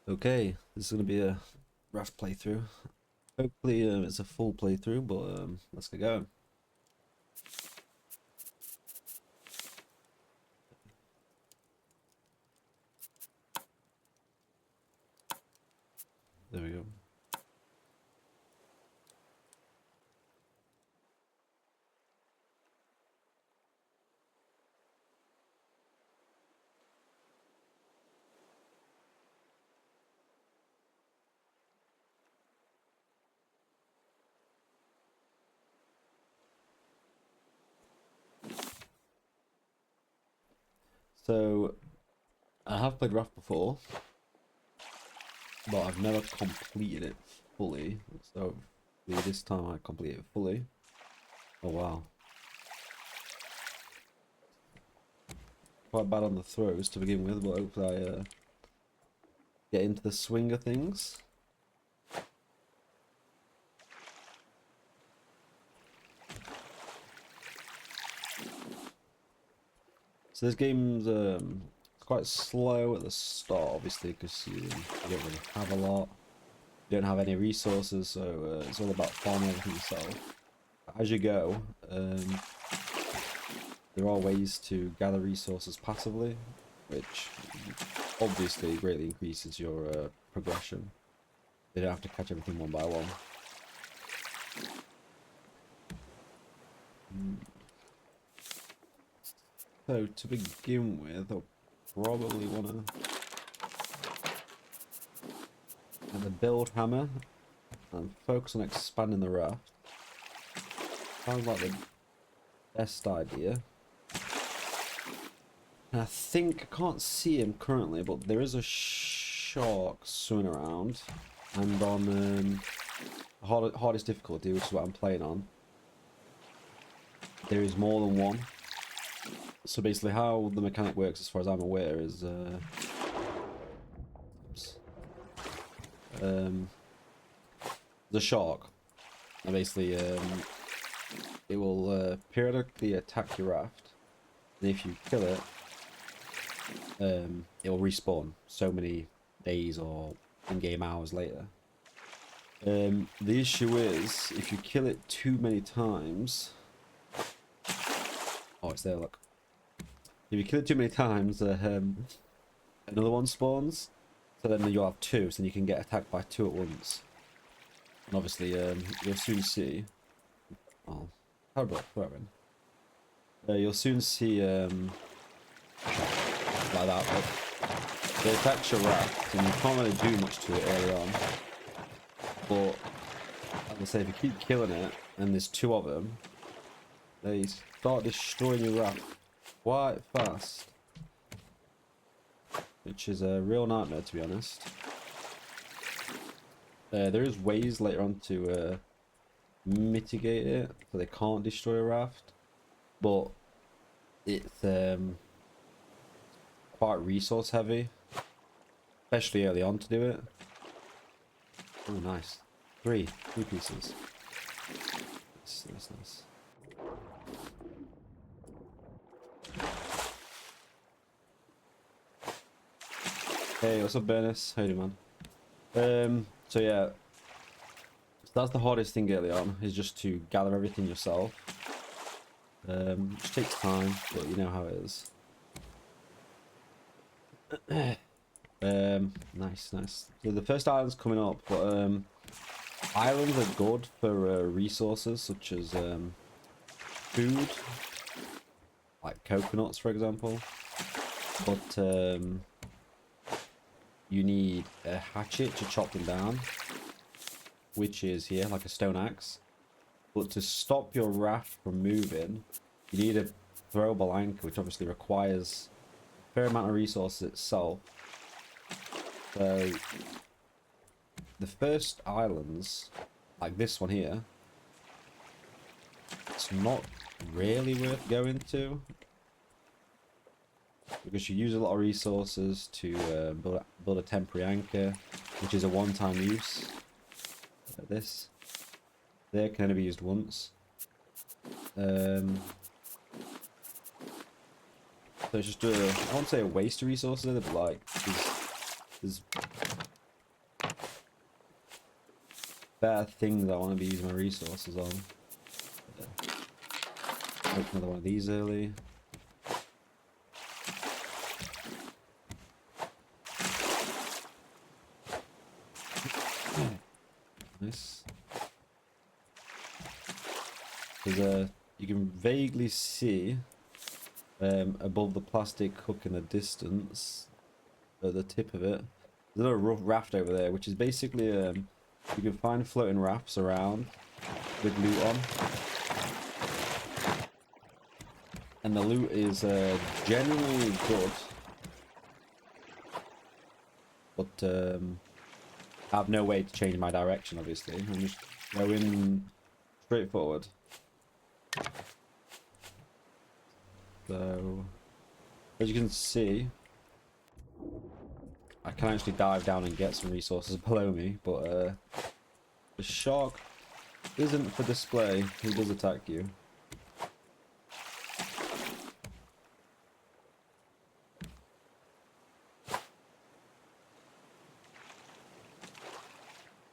Okay, this is gonna be a Raft playthrough. Hopefully, it's a full playthrough, but let's get going. There we go. So, I have played Raft before, but I've never completed it fully. So, this time I complete it fully. Oh wow. Quite bad on the throws to begin with, but hopefully I get into the swing of things. So this game's it's quite slow at the start, obviously, because you don't really have a lot. You don't have any resources, so it's all about farming everything yourself. As you go, there are ways to gather resources passively, which obviously greatly increases your progression. You don't have to catch everything one by one. So to begin with, I'll probably want to have a build hammer and focus on expanding the raft. Sounds like the best idea. And I think, I can't see him currently, but there is a shark swimming around. And on hardest difficulty, which is what I'm playing on, there is more than one. So basically how the mechanic works, as far as I'm aware, is the shark. And basically it will periodically attack your raft. And if you kill it, it will respawn so many days or in-game hours later. The issue is, if you kill it too many times... Oh, it's there, look. If you kill it too many times, another one spawns. So then you'll have two, so then you can get attacked by two at once. And obviously, you'll soon see... Oh, how about throwing? You'll soon see, like that, but they attack your raft, and you can't really do much to it early on. But, as I say, if you keep killing it, and there's two of them, they start destroying your raft quite fast. Which is a real nightmare, to be honest. There is ways later on to mitigate it, so they can't destroy a raft. But it's quite resource heavy, especially early on to do it. Oh, nice. Three pieces. Nice. Hey, what's up, Bernice? How you doing, man? So yeah, so that's the hardest thing early on, is just to gather everything yourself. Which takes time, but you know how it is. Nice. So the first island's coming up, but islands are good for resources such as food, like coconuts, for example. But you need a hatchet to chop them down, which is here, like a stone axe. But to stop your raft from moving, you need a throwable anchor, which obviously requires a fair amount of resources itself. So the first islands, like this one here, it's not really worth going to, because you use a lot of resources to build a temporary anchor, which is a one-time use. Like this. They can only be used once. So it's just I won't say a waste of resources, but like there's better things I want to be using my resources on. Open another one of these early. Nice. There's you can vaguely see above the plastic hook in the distance, at the tip of it, there's a little raft over there, which is basically you can find floating rafts around with loot on, and the loot is generally good, but I have no way to change my direction. Obviously, I'm just going straight forward. So, as you can see, I can actually dive down and get some resources below me, but the shark isn't for display. He does attack you.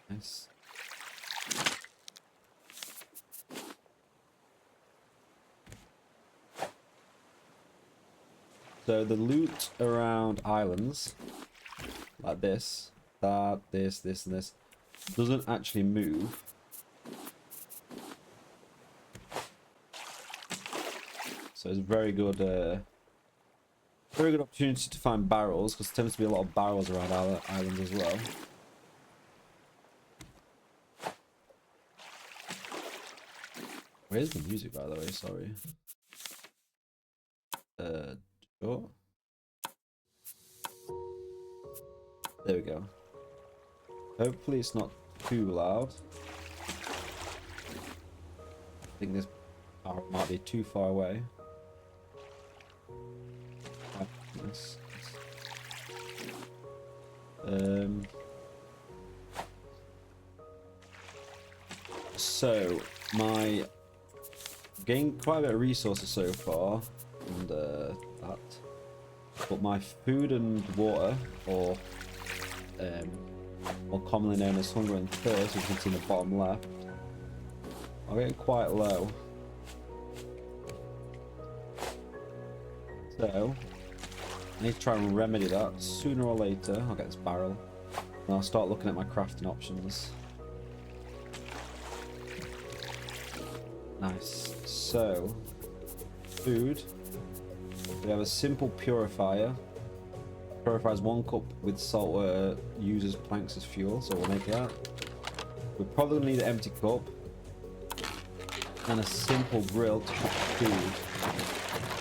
Nice. So the loot around islands, like this, this, and this, doesn't actually move. So it's very good opportunity to find barrels, because there tends to be a lot of barrels around our islands as well. Where's the music, by the way? Sorry. Sure. There we go. Hopefully it's not too loud. I think this power might be too far away. Nice. So my gained quite a bit of resources so far, and that. But my food and water, or more commonly known as hunger and thirst, as you can see in the bottom left, are getting quite low. So I need to try and remedy that sooner or later. I'll get this barrel, and I'll start looking at my crafting options. Nice. So, food. We have a simple purifier. Purifies 1 cup with salt water, uses planks as fuel, so we'll make that. We're probably going to need an empty cup and a simple grill to cook food.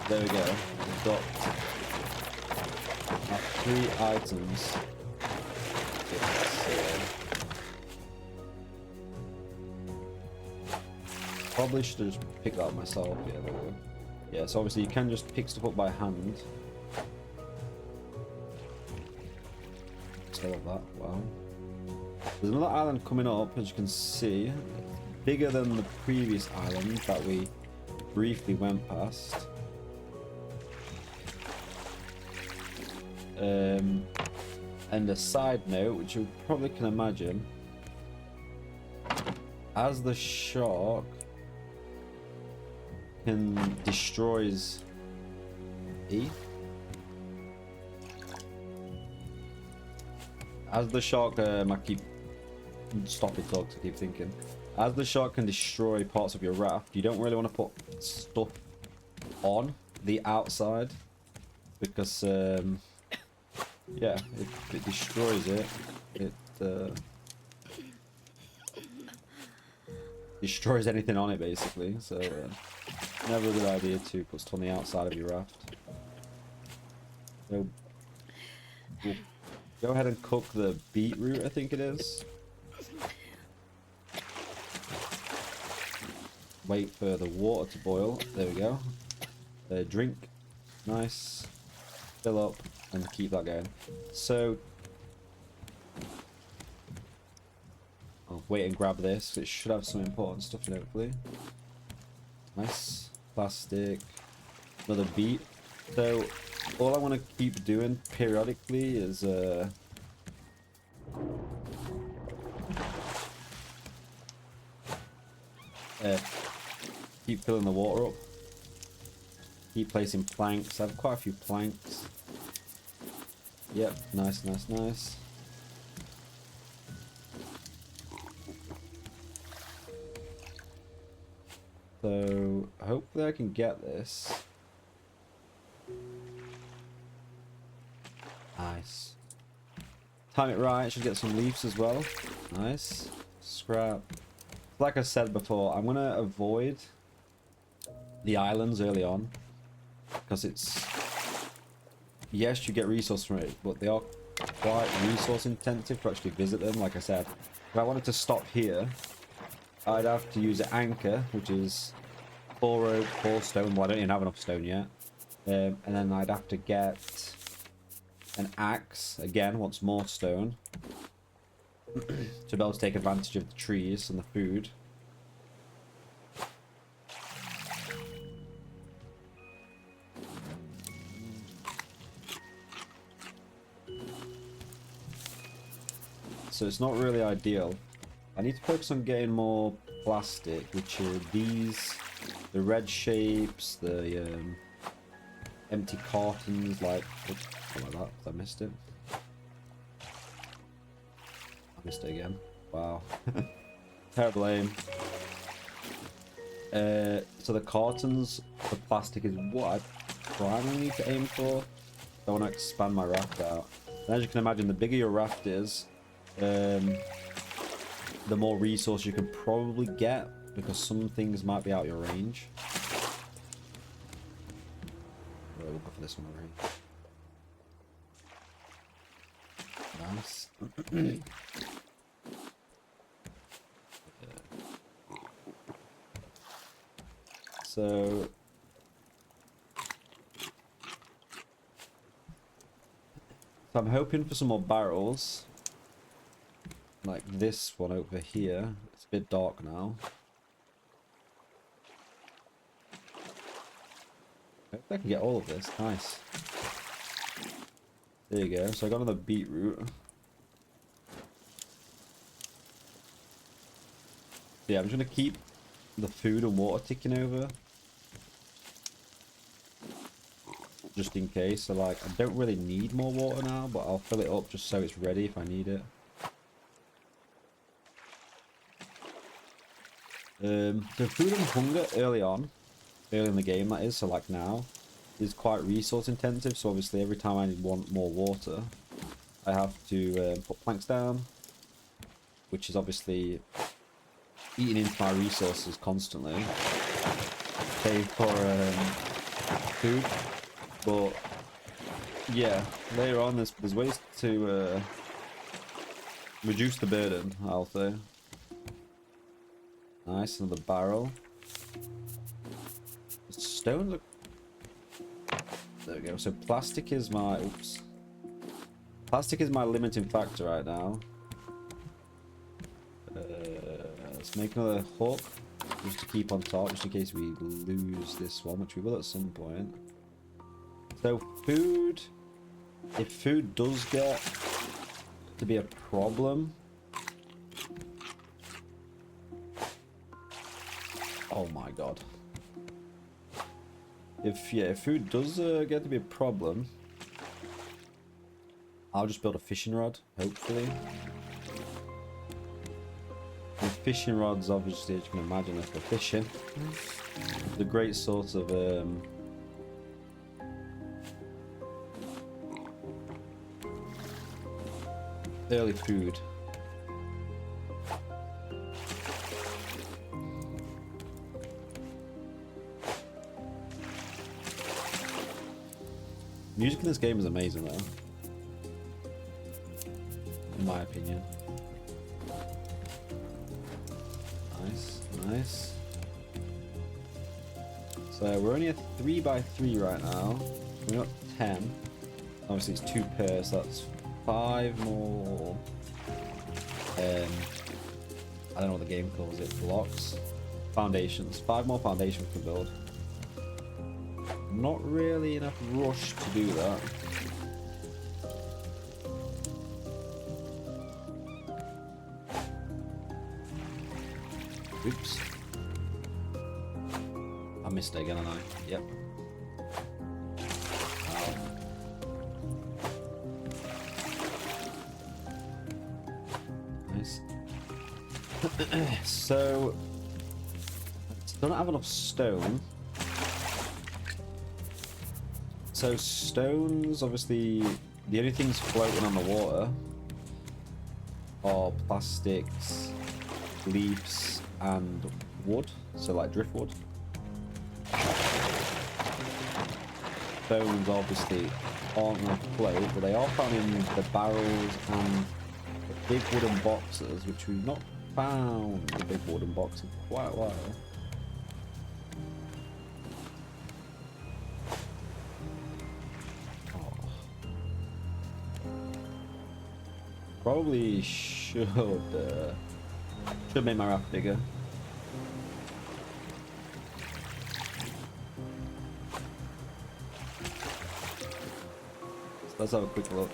There we go. We've got our 3 items. Probably should have just picked that up myself. Yeah, there we go. Yeah, so obviously you can just pick stuff up by hand. Just like that. Wow. There's another island coming up, as you can see, bigger than the previous island that we briefly went past. And a side note, which you probably can imagine, as the shark destroys as the shark I keep stopping talk to keep thinking. As the shark can destroy parts of your raft, you don't really want to put stuff on the outside, because yeah, if it destroys it, it destroys anything on it basically. So never a good idea to put stuff on the outside of your raft. So we'll go ahead and cook the beetroot, I think it is. Wait for the water to boil. There we go. Drink. Nice. Fill up and keep that going. So I'll wait and grab this. It should have some important stuff in it, hopefully. Nice. Plastic. Another beet. So all I want to keep doing periodically is Keep filling the water up. Keep placing planks. I have quite a few planks. Yep, nice, nice, nice. So, hopefully I can get this. Nice. Time it right, should get some leaves as well. Nice. Scrap. Like I said before, I'm going to avoid the islands early on. Because it's... Yes, you get resource from it, but they are quite resource intensive to actually visit them. Like I said, if I wanted to stop here, I'd have to use an anchor, which is 4 rope, 4 stone. Well, I don't even have enough stone yet. And then I'd have to get an axe, again, once more stone, to be able to take advantage of the trees and the food. So it's not really ideal. I need to focus on getting more plastic, which are these, the red shapes, the empty cartons, like, oops, something like that, because I missed it. I missed it again. Wow. Terrible aim. So the cartons, the plastic is what I primarily need to aim for. I want to expand my raft out. And as you can imagine, the bigger your raft is, the more resource you can probably get, because some things might be out your range. We'll go for this one over here. Nice. So I'm hoping for some more barrels. Like this one over here. It's a bit dark now. Hope I can get all of this. Nice. There you go. So I got another beetroot. Yeah, I'm just gonna keep the food and water ticking over. Just in case. So like, I don't really need more water now, but I'll fill it up just so it's ready if I need it. The food and hunger early in the game that is, so like now, is quite resource intensive, so obviously every time I want more water, I have to put planks down, which is obviously eating into my resources constantly. Pay for food, but yeah, later on there's ways to reduce the burden, I'll say. Nice, another barrel. Stone look. There we go. So plastic is my plastic is my limiting factor right now. Let's make another hook just to keep on top, just in case we lose this one, which we will at some point. So food, if food does get to be a problem. Oh my god. If food does get to be a problem, I'll just build a fishing rod, hopefully. And fishing rods, obviously, as you can imagine, are for fishing. The great sort of early food. Music in this game is amazing though, in my opinion. Nice, nice. So we're only at 3x3 right now. We're not 10. Obviously it's 2 pairs, so that's 5 more. I don't know what the game calls it. Blocks, foundations. 5 more foundations we can build. Not really enough rush to do that. Oops. missed it again, and I. Yep. Wow. Nice. So, I don't have enough stone. So stones, obviously, the only things floating on the water are plastics, leaves, and wood. So like driftwood. Stones obviously aren't going to float, but they are found in the barrels and the big wooden boxes, which we've not found the big wooden box in quite a while. Probably should make my raft bigger. So let's have a quick look.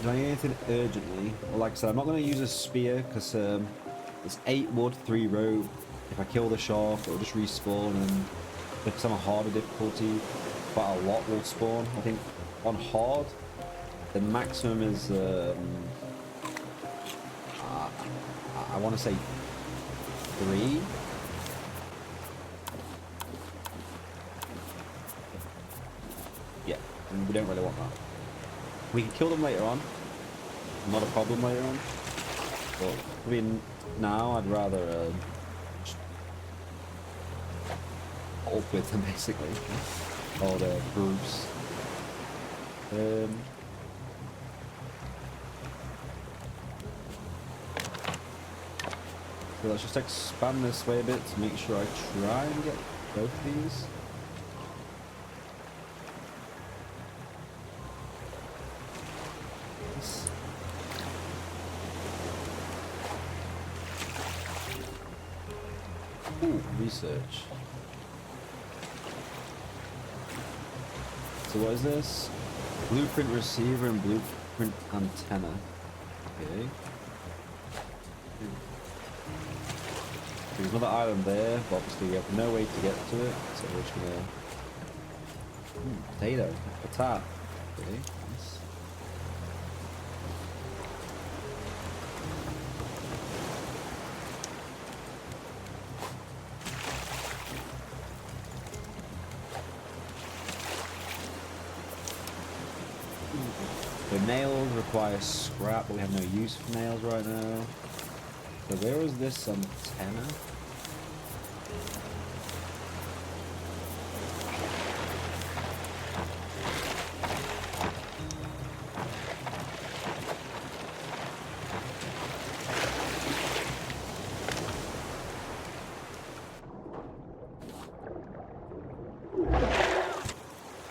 Do I need anything urgently? Well, like I said, I'm not going to use a spear because it's 8 wood, 3 rope. If I kill the shark, it'll just respawn, and if I'm a harder difficulty, quite a lot will spawn. I think on hard, the maximum is, I want to say 3. Yeah, and we don't really want that. We can kill them later on. Not a problem later on. But, I mean, now I'd rather, up with them, basically. Or the groups. So let's just expand this way a bit to make sure I try and get both of these. Yes. Ooh, research. So what is this? Blueprint receiver and blueprint antenna. Okay. There's another island there, but obviously we have no way to get to it, so we're just gonna... potato. Potat. Okay, nice. So nails require scrap, but we have no use for nails right now. So where was this antenna?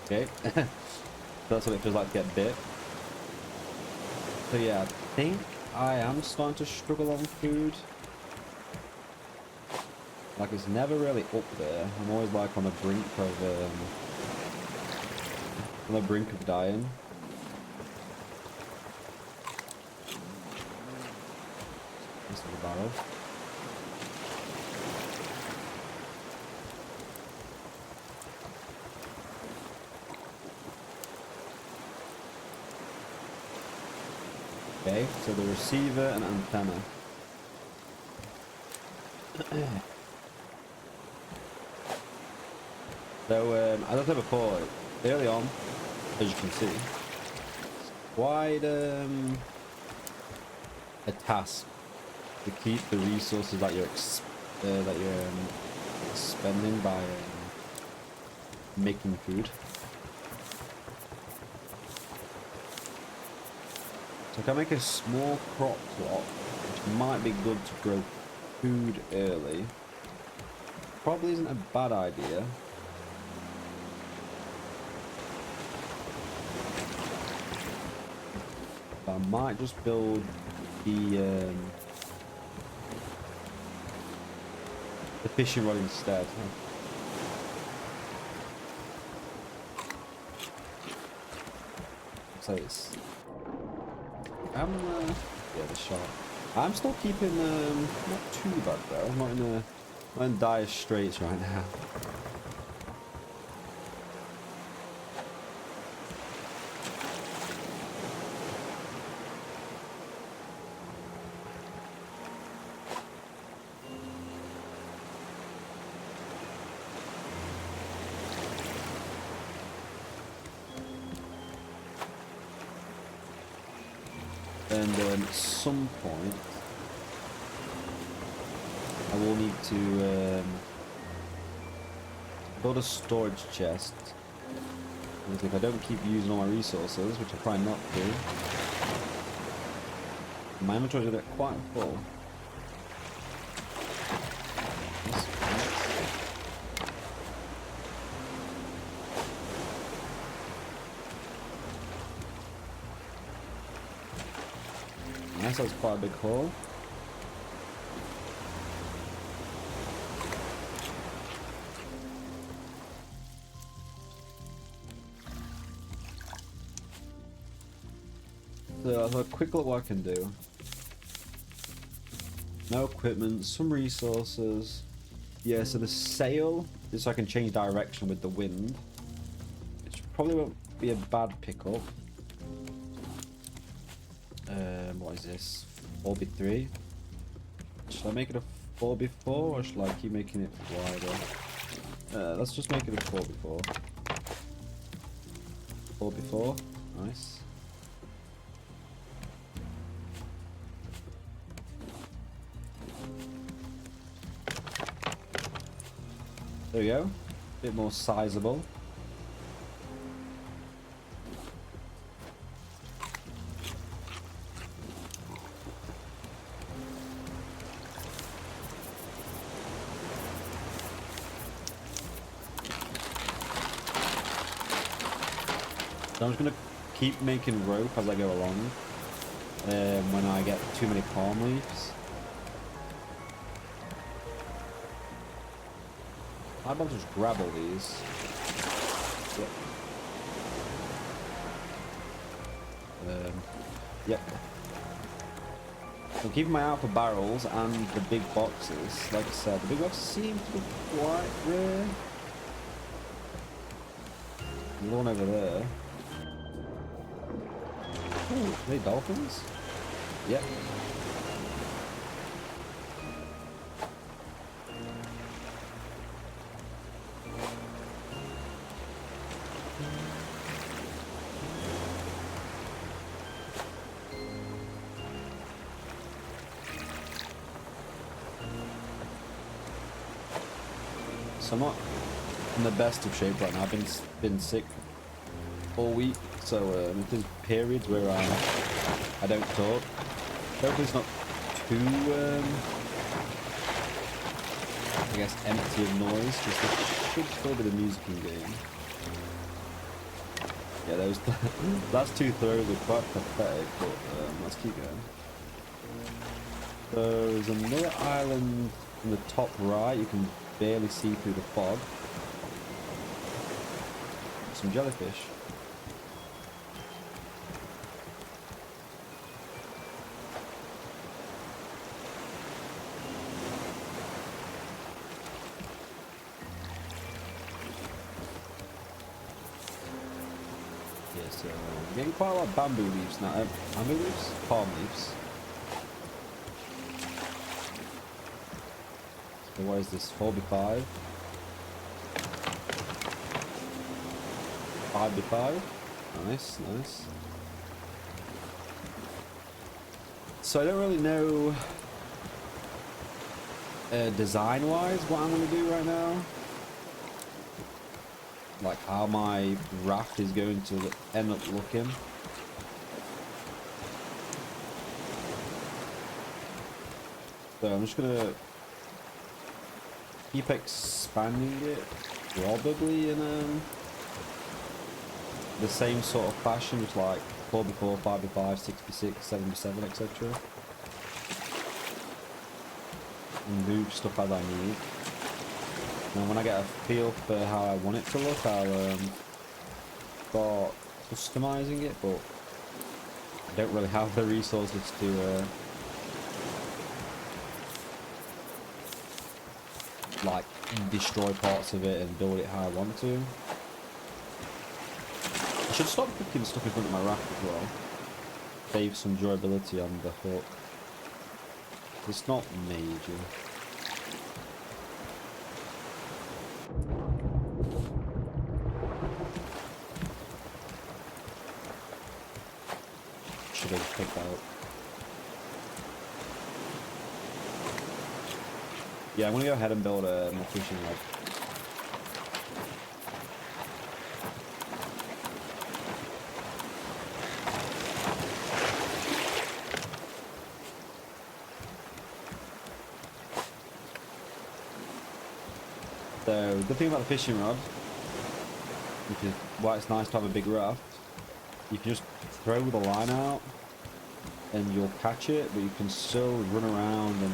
Okay. That's what it feels like to get bit. So yeah, I think I am starting to struggle on food. Like, it's never really up there. I'm always like on the brink of dying. This is a barrel. Okay, so the receiver and antenna. So, as I said before, early on, as you can see, it's quite a task to keep the resources that you're expending by making food. So I can make a small crop plot, which might be good to grow food early. Probably isn't a bad idea. But I might just build the fishing rod instead. So it's... yeah, the shark. I'm still keeping, not too bad though. I'm not in a I'm in dire straits right now. And at some point, I will need to build a storage chest. Because if I don't keep using all my resources, which I probably not do, my inventory will get quite full. Nice, that's quite a big hole. So I'll have a quick look what I can do. No equipment, some resources. Yeah, so the sail is so I can change direction with the wind, which probably won't be a bad pickup. What is this? 4x3. Should I make it a 4x4 or should I keep making it wider? Let's just make it a 4x4. 4x4. Nice. There we go. Bit more sizable. So I'm just gonna keep making rope as I go along. When I get too many palm leaves. How about just grab all these? Yep. Yep. I'm keeping my eye out for barrels and the big boxes. Like I said, the big boxes seem to be quite rare. There's one over there. Ooh, are they dolphins? Yep. So I'm not in the best of shape right now. I've been sick all week, so there's periods where I don't talk. Hopefully it's not too I guess empty of noise, because there should still be the music in game. Yeah, those last two throws are quite pathetic, but let's keep going. So there's another island in the top right. You can barely see through the fog. Some jellyfish. Yeah, so we're getting quite a lot of bamboo leaves now. Bamboo leaves? Palm leaves. So what is this? 4x5? 5x5? Nice, nice. So I don't really know design-wise what I'm going to do right now. Like how my raft is going to end up looking. So I'm just going to keep expanding it, probably in the same sort of fashion, just like 4x4, 5x5, 6x6, 7x7, etc. And move stuff as I need. And when I get a feel for how I want it to look, I'll start customizing it, but I don't really have the resources to like destroy parts of it and build it how I want to. I should stop putting stuff in front of my raft as well. Save some durability on the hook. It's not major. Should have picked that up. Yeah, I'm gonna go ahead and build a more fishing rod. So, the thing about the fishing rod, which is why it's nice to have a big raft, you can just throw the line out and you'll catch it, but you can still run around and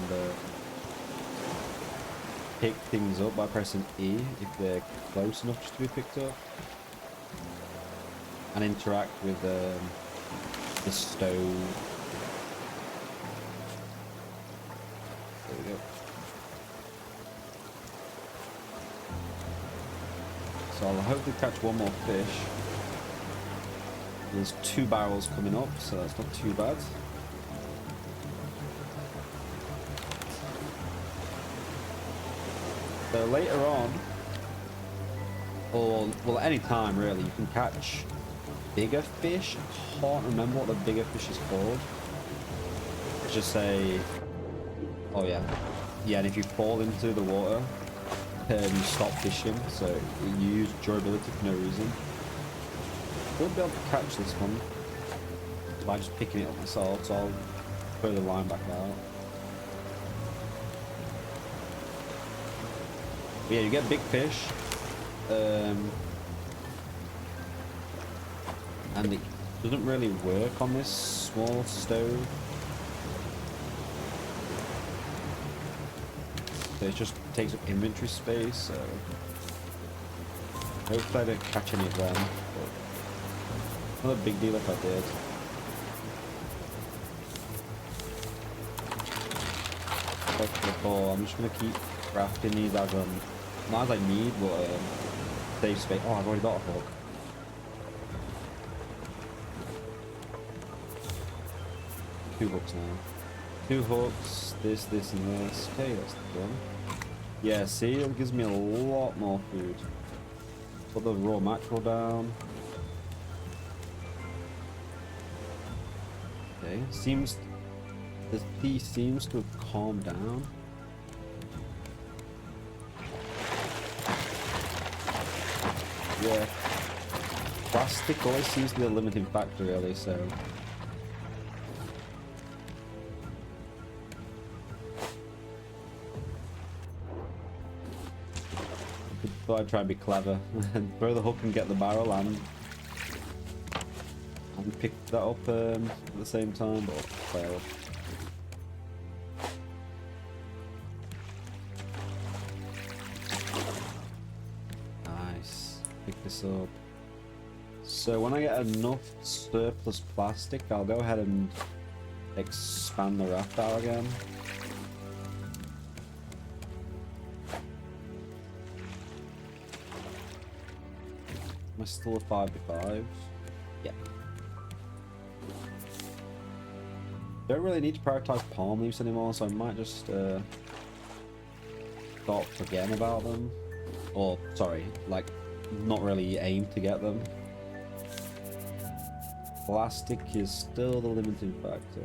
pick things up by pressing E if they're close enough just to be picked up, and interact with the stove. There we go. So I'll hopefully catch one more fish. There's 2 barrels coming up, so that's not too bad. So later on, or well, any time really, you can catch bigger fish. I can't remember what the bigger fish is called. Let's just say, oh yeah, and if you fall into the water, you stop fishing, so you use durability for no reason. We'll be able to catch this one by just picking it up myself, so I'll throw the line back out. But yeah, you get big fish, and it doesn't really work on this small stove. So it just takes up inventory space, so hopefully I don't catch any of them, but not a big deal if I did. I'm just gonna keep crafting these as not as I need, but save space. Oh, I've already got a hook. Two hooks now. 2 hooks, this, and this. Okay, that's done. Yeah, see, it gives me a lot more food. Put the raw mackerel down. Okay, the sea seems to have calmed down. Yeah, plastic always seems to be a limiting factor, really, so. Thought I'd try and be clever and throw the hook and get the barrel and pick that up at the same time, but failed. Nice. Pick this up. So when I get enough surplus plastic, I'll go ahead and expand the raft out again. Am I still a 5v5? Yeah. Don't really need to prioritize palm leaves anymore, so I might just stop forgetting about them. Or, sorry, like, not really aim to get them. Plastic is still the limiting factor.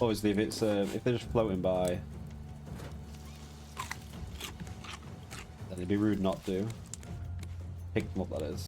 Obviously, if they're just floating by, then it'd be rude not to pick them up. That is.